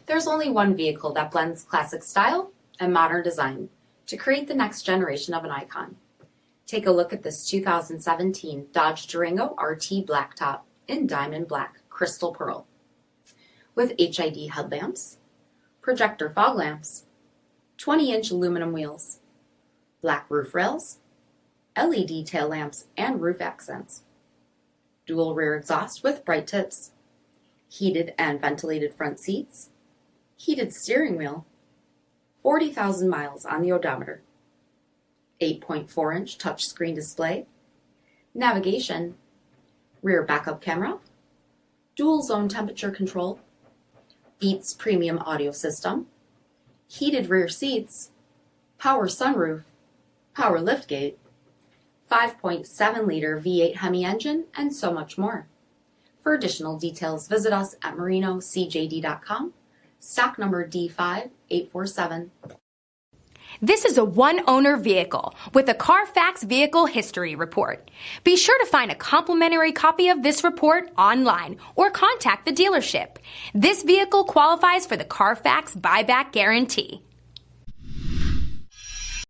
There's only one vehicle that blends classic style and modern design to create the next generation of an icon. Take a look at this 2017 Dodge Durango RT Blacktop in diamond black crystal pearl. With HID headlamps, projector fog lamps, 20-inch aluminum wheels, black roof rails, LED tail lamps and roof accents, dual rear exhaust with bright tips, heated and ventilated front seats, heated steering wheel, 40,000 miles on the odometer, 8.4-inch touchscreen display, navigation, rear backup camera, dual zone temperature control, Beats premium audio system, heated rear seats, power sunroof, power liftgate, 5.7-liter V8 HEMI engine, and so much more. For additional details, visit us at marinocjd.com, stock number D5847. This is a one-owner vehicle with a CARFAX Vehicle History Report. Be sure to find a complimentary copy of this report online or contact the dealership. This vehicle qualifies for the CARFAX Buyback Guarantee.